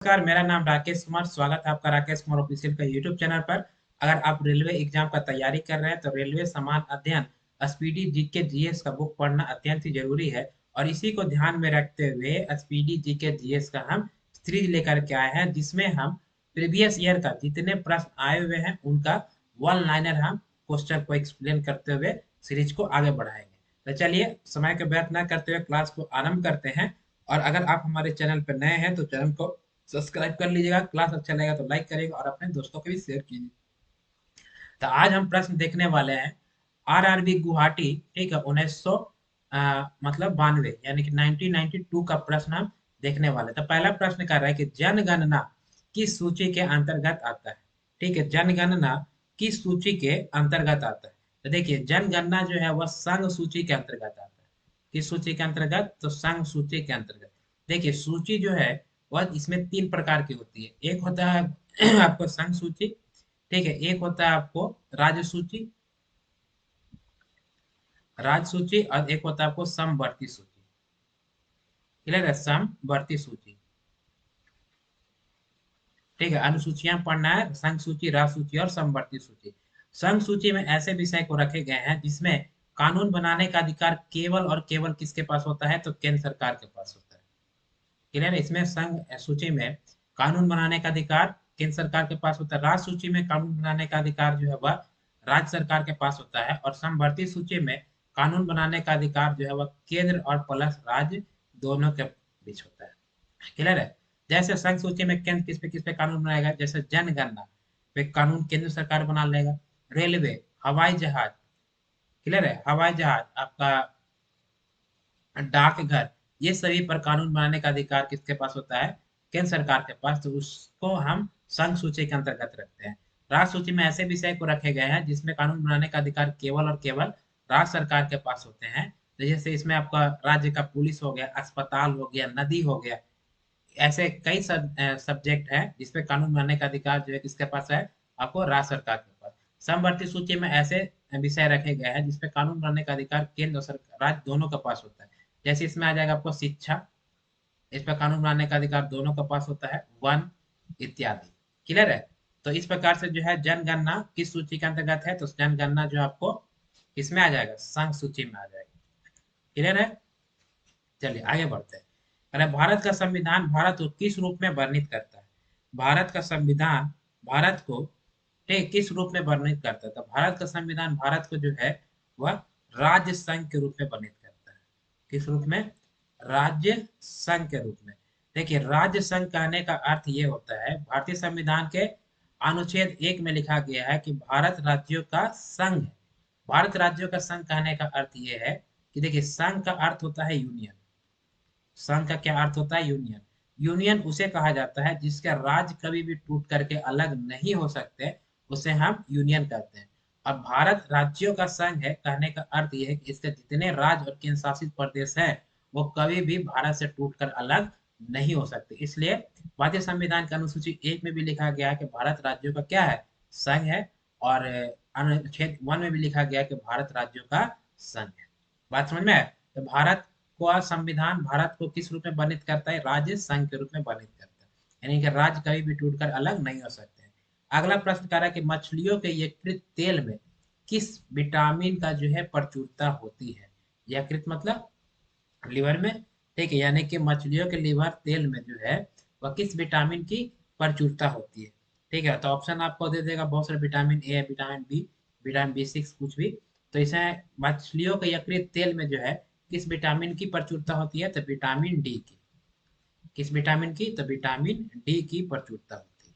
नमस्कार, मेरा नाम राकेश कुमार। स्वागत है आपका राकेश कुमार ऑफिशियल का यूट्यूब चैनल पर। अगर आप रेलवे एग्जाम का तैयारी कर रहे हैं तो रेलवे समान अध्ययन स्पीडी जीके जीएस का बुक पढ़ना अत्यंत ही जरूरी है। और इसी को ध्यान में रखते हुए स्पीडी जीके जीएस का हम सीरीज लेकर के आए हैं, जिसमें हम प्रीवियस ईयर का जितने प्रश्न आए हुए हैं उनका वन लाइनर हम क्वेश्चन को एक्सप्लेन करते हुए सीरीज को आगे बढ़ाएंगे। तो चलिए समय को व्यर्थ न करते हुए क्लास को आरंभ करते हैं। और अगर आप हमारे चैनल पर नए हैं तो चैनल को सब्सक्राइब कर लीजिएगा। क्लास अच्छा लगेगा तो लाइक करिएगा और अपने दोस्तों को भी शेयर कीजिए। तो आज हम प्रश्न देखने वाले हैं आरआरबी गुवाहाटी, ठीक है, 1900 मतलब 92 यानी कि 1992 का प्रश्न हम देखने वाले। तो पहला प्रश्न कर रहा है कि जनगणना किस सूची के अंतर्गत आता है। ठीक है, जनगणना किस सूची के अंतर्गत आता है। तो देखिए, जनगणना जो है वह संघ सूची के अंतर्गत आता है। किस सूची के अंतर्गत? तो संघ सूची के अंतर्गत। देखिए, सूची जो है वह इसमें तीन प्रकार की होती है। एक होता है आपको संघ सूची, ठीक है, एक होता है आपको राज्य सूची, राज्य सूची, और एक होता है आपको समवर्ती सूची। क्लियर है? समवर्ती सूची, ठीक है। अनुसूचियां पढ़ना है, संघ सूची, राज्य सूची और समवर्ती सूची। संघ सूची में ऐसे विषय को रखे गए हैं जिसमें कानून बनाने का अधिकार केवल और केवल किसके पास होता है? तो केंद्र सरकार के पास होता है। क्लियर है? इसमें संघ सूची में कानून बनाने का अधिकार केंद्र सरकार के पास होता है। राज्य सूची में कानून बनाने का अधिकार जो है वह राज्य सरकार के पास होता है। और समवर्ती सूची में कानून बनाने का अधिकार जो है वह केंद्र और प्लस राज्य दोनों के बीच होता है। क्लियर है? जैसे संघ सूची में केंद्र किस पे कानून बनाएगा, जैसे जनगणना पे कानून केंद्र सरकार बना लेगा। रेलवे, हवाई जहाज, क्लियर है, हवाई जहाज आपका, डाकघर, ये सभी पर कानून बनाने का अधिकार किसके पास होता है? केंद्र सरकार के पास। तो उसको हम संघ सूची के अंतर्गत रखते हैं। राज्य सूची में ऐसे विषय को रखे गए हैं जिसमें कानून बनाने का अधिकार केवल और केवल राज्य सरकार के पास होते हैं। तो जैसे इसमें आपका राज्य का पुलिस हो गया, अस्पताल हो गया, नदी हो गया, ऐसे कई सब्जेक्ट है जिसपे कानून बनाने का अधिकार जो है किसके पास है? आपको राज्य सरकार के पास। समवर्ती सूची में ऐसे विषय रखे गए हैं जिसपे कानून बनाने का अधिकार केंद्र और राज्य दोनों के पास होता है। जैसे इसमें आ जाएगा आपको शिक्षा, इस पर कानून बनाने का अधिकार दोनों के पास होता है। वन इत्यादि। क्लियर है? तो इस प्रकार से जो है जनगणना किस सूची के अंतर्गत है? तो जनगणना जो आपको किसमें आ जाएगा? संघ सूची में आ जाएगा। क्लियर है? चलिए आगे बढ़ते हैं। अरे, भारत का संविधान भारत को किस रूप में वर्णित करता है? भारत का संविधान भारत को, ठीक, किस रूप में वर्णित करता है? तो भारत का संविधान भारत को जो है वह राज्य संघ के रूप में वर्णित करता है। किस रूप में? राज्य संघ के रूप में। देखिए, राज्य संघ कहने का अर्थ ये होता है, भारतीय संविधान के अनुच्छेद 1 में लिखा गया है कि भारत राज्यों का संघ है। भारत राज्यों का संघ कहने का अर्थ ये है कि देखिए, संघ का अर्थ होता है यूनियन। संघ का क्या अर्थ होता है? यूनियन। यूनियन उसे कहा जाता है जिसके राज्य कभी भी टूट करके अलग नहीं हो सकते, उसे हम यूनियन कहते हैं। और भारत राज्यों का संघ है कहने का अर्थ यह है कि इसके जितने राज्य और केंद्र शासित प्रदेश हैं वो कभी भी भारत से टूटकर अलग नहीं हो सकते। इसलिए भारतीय संविधान के अनुसूची 1 में भी लिखा गया है कि भारत राज्यों का क्या है? संघ है। और अनुच्छेद 1 में भी लिखा गया है कि भारत राज्यों का संघ है। बात समझ में आया? तो भारत को संविधान भारत को किस रूप में वर्णित करता है? राज्य संघ के रूप में वर्णित करता है, यानी कि राज्य कभी भी टूटकर अलग नहीं हो सकते हैं। अगला प्रश्न कह रहा है कि मछलियों के यकृत तेल में किस विटामिन का जो है प्रचुरता होती है? यकृत मतलब लिवर में, ठीक है, यानी कि मछलियों के लिवर तेल में जो है वह किस विटामिन की प्रचुरता होती है? ठीक है, तो ऑप्शन आपको दे देगा बहुत सारे, vitamin A, vitamin B, vitamin B 6, कुछ भी। तो इसमें मछलियों के यकृत तेल में जो है किस विटामिन की प्रचुरता होती है? तो विटामिन डी की। किस विटामिन की? तो विटामिन डी की प्रचुरता होती है।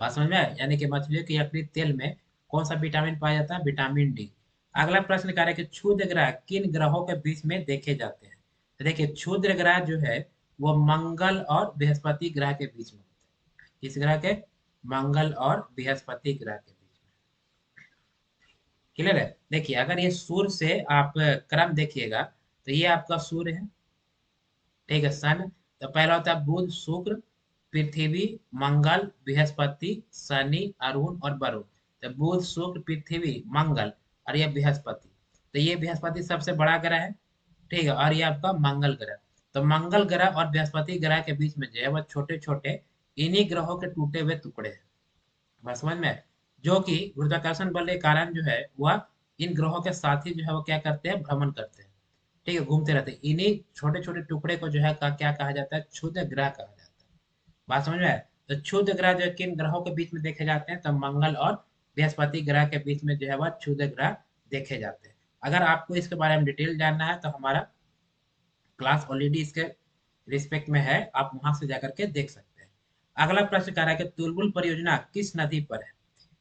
बात समझ में आया? यानी कि मछलियों के यकृत तेल में कौन सा विटामिन पाया जाता है? Vitamin D. अगला प्रश्न कह रहा है कि क्षुद्र ग्रह किन ग्रहों के बीच में देखे जाते हैं? तो देखिए, क्षुद्र ग्रह जो है वो मंगल और बृहस्पति ग्रह के बीच में होते हैं। किस ग्रह के? मंगल और बृहस्पति ग्रह के बीच में। क्लियर है? देखिए, अगर ये सूर्य से आप क्रम देखिएगा तो ये आपका सूर्य है, ठीक है, सन। तो पहला होता है बुध, शुक्र, पृथ्वी, मंगल, बृहस्पति, शनि, अरुण और वरुण। तो बुध, शुक्र, पृथ्वी, मंगल और ये बृहस्पति। तो ये बृहस्पति सबसे बड़ा ग्रह है, ठीक है, और ये आपका मंगल ग्रह। तो मंगल ग्रह और बृहस्पति ग्रह के बीच में जो है वह छोटे छोटे इन्हीं ग्रहों के टूटे हुए टुकड़े हैं। बात समझ में आए? जो कि गुरुत्वाकर्षण बल के कारण जो है वह इन ग्रहों के साथ ही जो है वो क्या करते हैं, भ्रमण करते हैं। ठीक है, घूमते रहते हैं। इन्हीं छोटे छोटे टुकड़े को जो है क्या कहा जाता है, क्षुद्र ग्रह कहा जाता है। बात समझ में आए? तो क्षुद्र ग्रह जो है किन ग्रहों के बीच में देखे जाते हैं, तो मंगल और बृहस्पति ग्रह के बीच में जो है वह क्षुद्र ग्रह देखे जाते हैं। अगर आपको इसके बारे में डिटेल जानना है तो हमारा क्लास ऑलरेडी इसके रिस्पेक्ट में है, आप वहां से जाकर के देख सकते हैं। अगला प्रश्न कह रहा है कि तुलबुल परियोजना किस नदी पर है।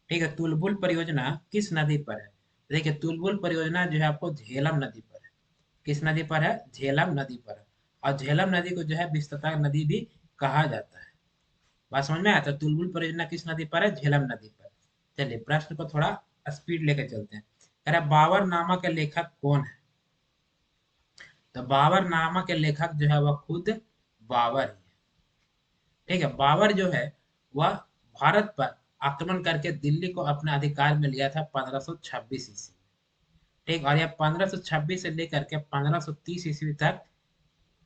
ठीक है, तुलबुल परियोजना किस नदी पर है। देखिए, तुलबुल परियोजना जो है आपको झेलम नदी पर है। किस नदी पर है, झेलम नदी पर है। और झेलम नदी को जो है विस्तृता नदी भी कहा जाता है। बात समझ में आया? तो तुलबुल परियोजना किस नदी पर है, झेलम नदी पर। चलिए प्रश्न को थोड़ा स्पीड लेकर चलते हैं। कह रहा है बाबर नामा के लेखक कौन है। तो बाबर नामा के लेखक जो है वह खुद बाबर ही है। ठीक है, बाबर जो है वह भारत पर आक्रमण करके दिल्ली को अपने अधिकार में लिया था 1526 ईस्वी। ठीक, और यह 1526 से लेकर के 1530 ईस्वी तक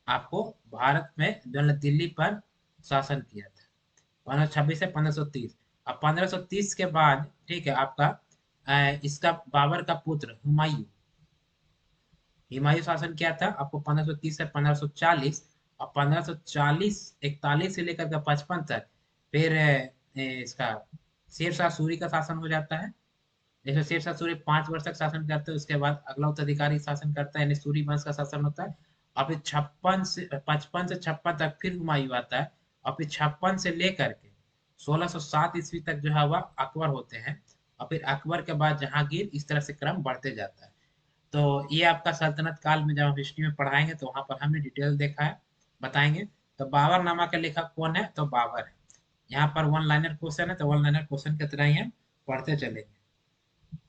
आपको भारत में जो है दिल्ली पर शासन किया था। 1526 से 1530। अब 1530 के बाद ठीक है आपका इसका बाबर का पुत्र हुमायूं, हुमायूं शासन किया था आपको 1530 से 1540। और 1540 41 से लेकर के 55 तक फिर इसका शेरशाह सूरी का शासन हो जाता है। जैसे शेरशाह सूरी 5 वर्ष तक शासन करते हैं, उसके बाद अगला उत्तराधिकारी शासन करता है, यानी सूरी वंश का शासन होता है। और फिर 55 से 56 तक फिर हुमायूं आता है। और फिर 56 से लेकर के 1607 ईस्वी तक जो है वह अकबर होते हैं। और फिर अकबर के बाद जहांगीर, इस तरह से क्रम बढ़ते जाता है। तो ये आपका सल्तनत काल में जब हम हिस्ट्री में पढ़ाएंगे तो वहां पर हमने डिटेल देखा है, बताएंगे। तो बाबर नामा के लेखक कौन है, तो बाबर है। यहाँ पर वन लाइनर क्वेश्चन है, तो वन लाइनर क्वेश्चन की तरह ही हम पढ़ते चलेंगे।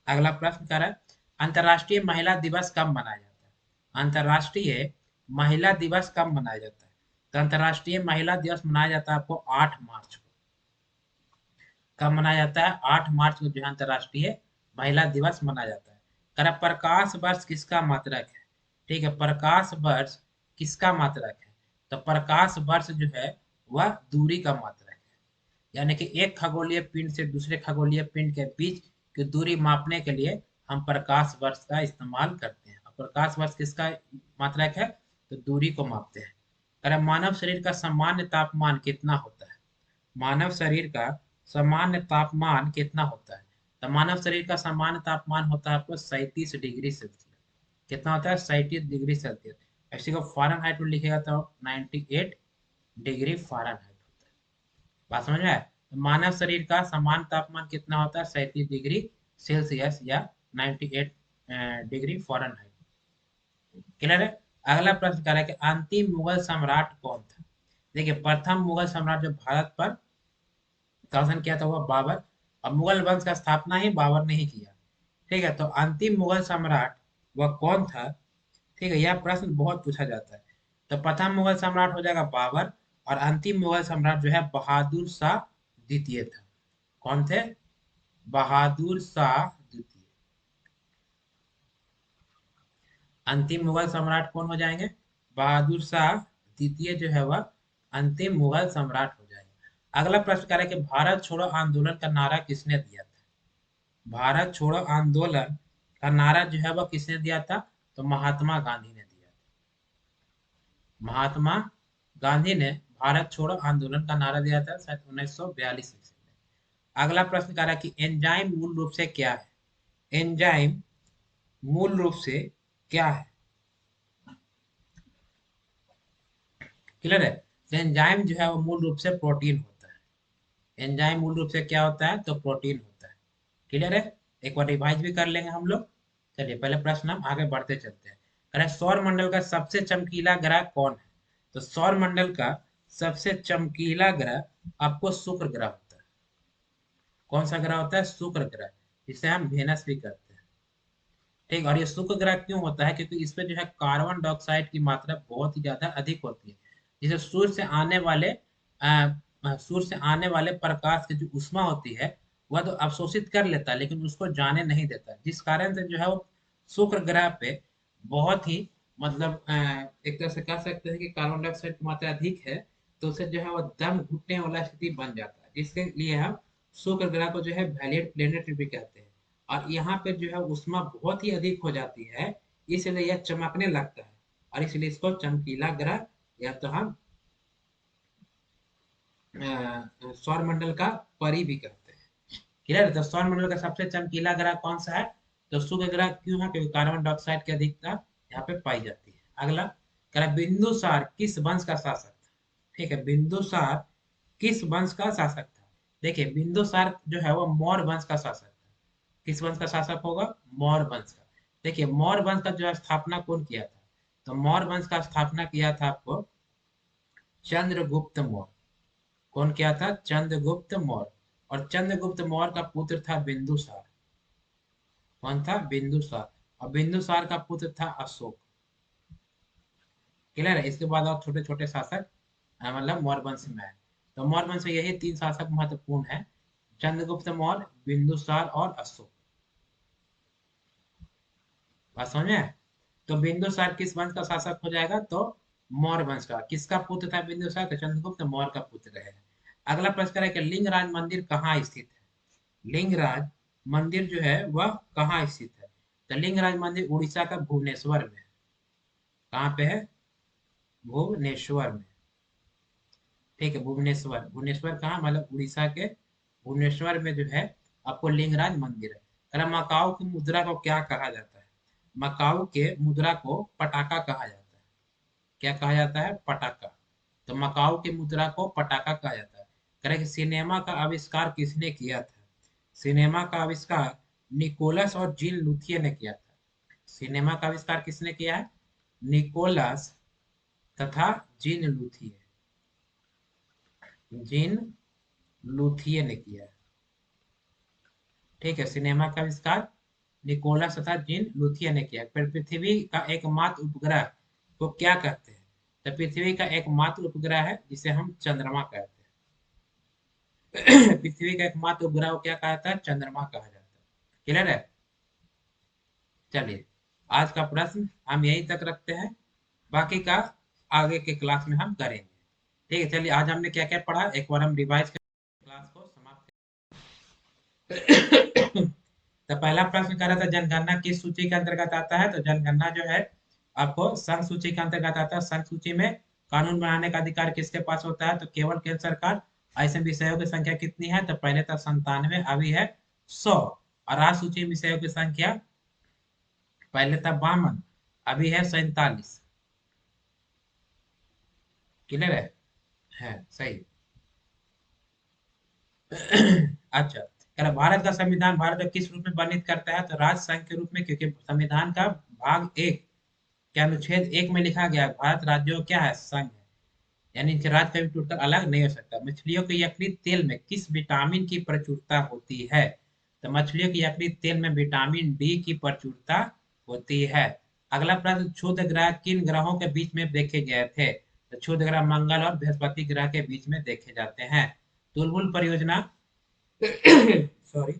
अगला प्रश्न क्या है, अंतरराष्ट्रीय महिला दिवस कब मनाया जाता है। अंतरराष्ट्रीय महिला दिवस कब मनाया जाता है। तो अंतरराष्ट्रीय महिला दिवस मनाया जाता है आपको 8 मार्च को। कब मनाया जाता है, 8 मार्च को जो है अंतरराष्ट्रीय महिला दिवस मनाया जाता है। कर प्रकाश वर्ष किसका मात्रक है। ठीक है, प्रकाश वर्ष किसका मात्रक है। तो प्रकाश वर्ष जो है वह दूरी का मात्रक है। यानी कि एक खगोलीय पिंड से दूसरे खगोलीय पिंड के बीच की दूरी मापने के लिए हम प्रकाश वर्ष का इस्तेमाल करते हैं। और प्रकाश वर्ष किसका मात्रक है, तो दूरी को मापते हैं। अरे मानव शरीर का सामान्य तापमान कितना होता है। मानव शरीर का सामान्य तापमान कितना होता है। तो मानव शरीर का सामान्य तापमान होता है आपको 37 डिग्री सेल्सियस। कितना होता है, 37 डिग्री सेल्सियस। इसी को फ़ारेनहाइट में लिखेगा तो 98 डिग्री फ़ारेनहाइट होता है। बात समझ में आया? तो मानव शरीर का सामान्य तापमान कितना होता है, 37 डिग्री सेल्सियस या 98 डिग्री फ़ारेनहाइट। क्लियर है? अगला प्रश्न कह रहा है कि अंतिम मुगल सम्राट कौन था। देखिए, प्रथम मुगल सम्राट जो भारत पर शासन किया था वह बाबर। और मुगल वंश का स्थापना ही बाबर ने ही किया। ठीक है, तो अंतिम मुगल सम्राट वह कौन था। ठीक है, यह प्रश्न बहुत पूछा जाता है। तो प्रथम मुगल सम्राट हो जाएगा बाबर। और अंतिम मुगल सम्राट जो है बहादुर शाह द्वितीय था। कौन थे, बहादुर शाह द्वितीय। अंतिम मुगल सम्राट कौन हो जाएंगे, बहादुर शाह द्वितीय जो है वह अंतिम मुगल सम्राट हो जाएंगे। अगला प्रश्न कह रहा है कि भारत छोड़ो आंदोलन का नारा किसने दिया था। भारत छोड़ो आंदोलन का नारा जो है वह किसने दिया था, तो महात्मा गांधी ने दिया था। महात्मा गांधी ने भारत छोड़ो आंदोलन का नारा दिया था शायद 1942 ईस्वी में। अगला प्रश्न कह रहा है कि एंजाइम मूल रूप से क्या है। एंजाइम मूल रूप से क्या है। क्लियर है? तो एंजाइम जो है वो मूल रूप से प्रोटीन होता है। एंजाइम मूल रूप से क्या होता है, तो प्रोटीन होता है। क्लियर है? एक बार रिवाइज भी कर लेंगे हम लोग। चलिए पहले प्रश्न हम आगे बढ़ते चलते हैं। कह रहे हैं, सौर मंडल का सबसे चमकीला ग्रह कौन है। तो सौर मंडल का सबसे चमकीला ग्रह आपको शुक्र ग्रह होता है। कौन सा ग्रह होता है, शुक्र ग्रह, जिसे हम वेनस भी कहते हैं। ठीक, और ये शुक्र ग्रह क्यों होता है, क्योंकि इसमें जो है कार्बन डाइऑक्साइड की मात्रा बहुत ही ज्यादा अधिक होती है। जिसे सूर्य से आने वाले प्रकाश की जो ऊष्मा होती है वह तो अवशोषित कर लेता है, लेकिन उसको जाने नहीं देता, जिस कारण से जो है वो शुक्र ग्रह पे बहुत ही मतलब एक तरह से कह सकते हैं कि कार्बन डाइऑक्साइड की मात्रा अधिक है, तो उसे जो है वो दम घुटने वाला स्थिति बन जाता है, जिसके लिए हम शुक्र ग्रह को जो है वैलिड प्लेनेट भी कहते हैं। और यहाँ पे जो है ऊष्मा बहुत ही अधिक हो जाती है, इसलिए यह चमकने लगता है, और इसलिए इसको चमकीला ग्रह या तो हम सौर मंडल का परी भी कहते हैं। क्लियर? तो सौर मंडल का सबसे चमकीला ग्रह कौन सा है? तो शुक्र ग्रह क्यों है? क्योंकि कार्बन डाइऑक्साइड की अधिकता यहाँ पे पाई जाती है। अगला कह रहा है, बिंदुसार किस वंश का शासक था? ठीक है, बिंदुसार किस वंश का शासक था? देखिए, बिंदुसार जो है वो मौर्य वंश का शासक था। किस वंश का शासक होगा? मौर्य वंश का। देखिए, मौर्य वंश का जो है स्थापना कौन किया था? तो मौर्य वंश का स्थापना किया था आपको चंद्रगुप्त मौर्य। कौन किया था? चंद्रगुप्त मौर्य। और चंद्रगुप्त मौर्य का पुत्र था बिंदुसार। कौन था? बिंदुसार। और बिंदुसार का पुत्र था अशोक। क्लियर है? इसके बाद और छोटे छोटे शासक मतलब मौर्य वंश में है। तो मौर्य वंश में यही तीन शासक महत्वपूर्ण है: चंद्रगुप्त मौर्य, बिंदुसार और अशोक। बात समझ में आया? तो बिंदुसार किस वंश का शासक हो जाएगा? तो मौर्य वंश का। किसका पुत्र था बिंदुसार? तो चंद्रगुप्त मौर्य का पुत्र है। अगला प्रश्न है कि लिंगराज मंदिर कहाँ स्थित है? लिंगराज मंदिर जो है वह कहाँ स्थित है? तो लिंगराज मंदिर उड़ीसा का भुवनेश्वर में है। कहाँ पे है? भुवनेश्वर में। ठीक है, भुवनेश्वर। भुवनेश्वर कहाँ? मतलब उड़ीसा के भुवनेश्वर में जो है आपको लिंगराज मंदिर है। अरे, मकाऊ की मुद्रा को क्या कहा जाता है? मकाऊ के मुद्रा को पटाखा कहा जाता है। क्या कहा जाता है? पटाखा। तो मकाऊ की मुद्रा को पटाखा कहा जाता है। कह रहे कि सिनेमा का आविष्कार किसने किया था? सिनेमा का आविष्कार निकोलस और जीन लुथिये ने किया था। सिनेमा का आविष्कार किसने किया है? निकोलस तथा जीन लुथिये। जीन लुथिये ने किया है। ठीक है, सिनेमा का आविष्कार निकोलस तथा जीन लुथिये ने किया। फिर पृथ्वी का एकमात्र उपग्रह को क्या कहते हैं? तो पृथ्वी का एकमात्र उपग्रह है जिसे हम चंद्रमा कहते हैं। पृथ्वी का एकमात्र उपग्रह को क्या कहता है? चंद्रमा कहा जाता है। क्लियर है? चलिए, आज का प्रश्न हम यहीं तक रखते हैं, बाकी का आगे के क्लास में हम करेंगे। ठीक है, चलिए, आज हमने क्या क्या पढ़ा एक बार हम रिवाइज कर क्लास को समाप्त करें। तो पहला प्रश्न कर रहा था, जनगणना किस सूची के अंतर्गत आता है? तो जनगणना जो है आपको संघ सूची के अंतर्गत आता है। संघ सूची में कानून बनाने का अधिकार किसके पास होता है? तो केवल केंद्र सरकार। ऐसे विषयों की संख्या कितनी है? तो पहले था 97, अभी है 100। और राज्य सूची में विषयों की संख्या पहले था 52, अभी है 47। क्लियर है सही। अच्छा, कह रहा भारत का संविधान भारत को किस रूप में वर्णित करता है? तो राज्य संघ के रूप में, क्योंकि संविधान का भाग 1 के अनुच्छेद 1 में लिखा गया है भारत राज्यों क्या है? संघ है। यानी कि राज्य कभी टूटकर अलग नहीं हो सकता। मछलियों के यकृत तेल में किस विटामिन की प्रचुरता होती है? तो मछलियों के यकृत तेल में विटामिन डी की प्रचुरता होती है। अगला प्रश्न, क्षुद्र ग्रह किन ग्रहों के बीच में देखे गए थे? तो क्षुद्र ग्रह मंगल और बृहस्पति ग्रह के बीच में देखे जाते हैं। तुलबुल परियोजना सॉरी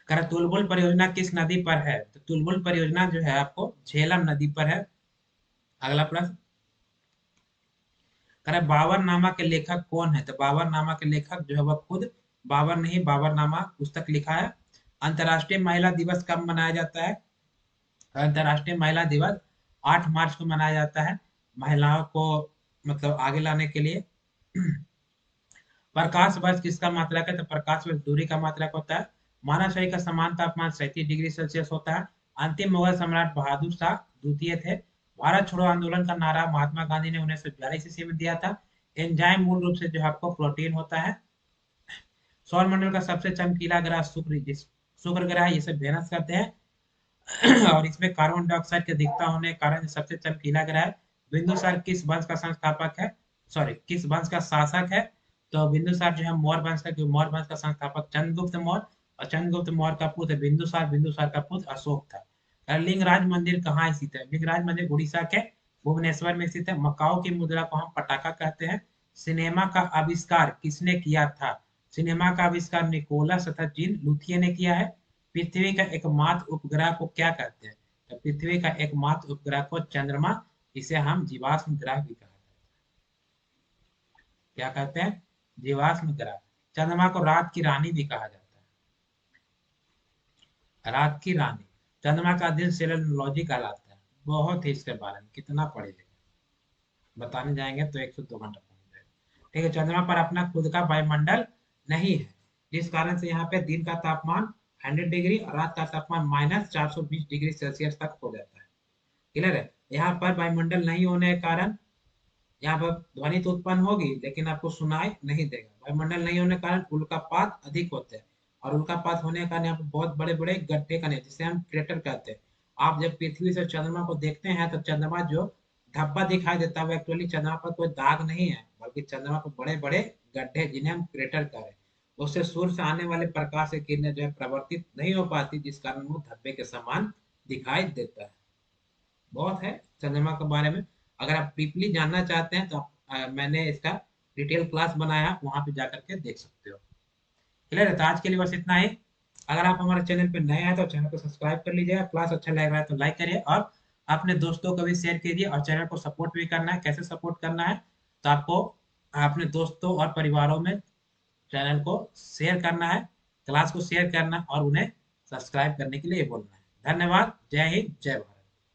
कह तुलबुल परियोजना किस नदी पर है? तो तुलबुल परियोजना जो है आपको झेलम नदी पर है। अगला प्रश्न, कह बाबरनामा के लेखक कौन है? तो बाबरनामा के लेखक जो है वह खुद बाबर ने ही बाबरनामा पुस्तक लिखा है। अंतर्राष्ट्रीय महिला दिवस कब मनाया जाता है? अंतर्राष्ट्रीय महिला दिवस 8 मार्च को मनाया जाता है, महिलाओं को मतलब आगे लाने के लिए। प्रकाश वर्ष किसका मात्रक है? तो प्रकाश वर्ष दूरी का मात्रक होता है। मानव शरीर का समान तापमान 37 डिग्री सेल्सियस होता है। अंतिम मुगल सम्राट बहादुर शाह द्वितीय थे। भारत छोड़ो आंदोलन का नारा महात्मा गांधी ने 1942 ईस्वी में दिया था। एंजाइम मूल रूप से जो आपको प्रोटीन होता है। सौर मंडल का सबसे चमकीला ग्रह शुक्र, शुक्र ग्रह है, इसे वेनस कहते हैं। और इसमें कार्बन डाइऑक्साइड की अधिकता होने के कारण सबसे चमकीला ग्रह है। बिंदुसार किस वंश का संस्थापक है? सॉरी, किस वंश का शासक है? तो बिंदुसार जो है मौर्य वंश का, क्योंकि मौर्य वंश का संस्थापक चंद्रगुप्त मौर्य, और चंद्रगुप्त मौर्य का पुत्र बिंदुसार, बिंदुसार का पुत्र अशोक था। लिंगराज मंदिर कहाँ स्थित है? लिंगराज मंदिर उड़ीसा के भुवनेश्वर में स्थित है। मकाओ की मुद्रा को हम पटाखा कहते हैं। सिनेमा का आविष्कार किसने किया था? सिनेमा का आविष्कार निकोलस तथा जीन लुथिये ने किया है। पृथ्वी का एकमात्र उपग्रह को क्या कहते हैं? तो पृथ्वी का एकमात्र उपग्रह को चंद्रमा, इसे हम जीवाश्म ग्रह भी कहा जाता है। क्या कहते हैं? जीवाश्म ग्रह। चंद्रमा को रात की रानी भी कहा जाता है। रात की रानी। चंद्रमा का अध्ययन सेलेनोलॉजी कहलाता है। बहुत ही इसके बारे में कितना पढ़ेंगे, बताने जाएंगे तो 102 घंटा पहुंच जाएगा। ठीक है, चंद्रमा पर अपना खुद का वायुमंडल नहीं है, जिस कारण से यहाँ पे दिन का तापमान 100 डिग्री और रात का तापमान -420 डिग्री सेल्सियस तक हो जाता है। क्लियर है? यहाँ पर वायुमंडल नहीं होने के कारण यहाँ पर ध्वनि तो उत्पन्न होगी लेकिन आपको सुनाई नहीं देगा। वायुमंडल नहीं होने के कारण उल्कापात अधिक होते हैं, और उल्कापात होने के कारण यहाँ पर बहुत बड़े बड़े गड्ढे बने जिसे हम क्रेटर कहते हैं। आप जब पृथ्वी से चंद्रमा को देखते हैं तो चंद्रमा जो धब्बा दिखाई देता है वो एक्चुअली चंद्रमा पर कोई दाग नहीं है, बल्कि चंद्रमा पर बड़े बड़े गड्ढे जिन्हें हम क्रेटर कह रहे हैं। उससे सूर्य से आने वाले प्रकाश की किरणें जो है प्रवर्तित नहीं हो पाती, जिस कारण वो धब्बे के समान दिखाई देता है। बहुत है चंद्रमा के बारे में। अगर आप डीपली जानना चाहते हैं तो मैंने इसका डिटेल क्लास बनाया, वहां पे जाकर के देख सकते हो। क्लियर है? तो आज के लिए बस इतना ही। अगर आप हमारे चैनल पे नए हैं तो चैनल को सब्सक्राइब कर लीजिएगा, क्लास अच्छा लग रहा है तो लाइक करिए, और अपने दोस्तों को भी शेयर कीजिए। और चैनल को सपोर्ट भी करना है। कैसे सपोर्ट करना है? तो आपको अपने दोस्तों और परिवारों में चैनल को शेयर करना है, क्लास को शेयर करना है और उन्हें सब्सक्राइब करने के लिए बोलना है। धन्यवाद। जय हिंद, जय भारत।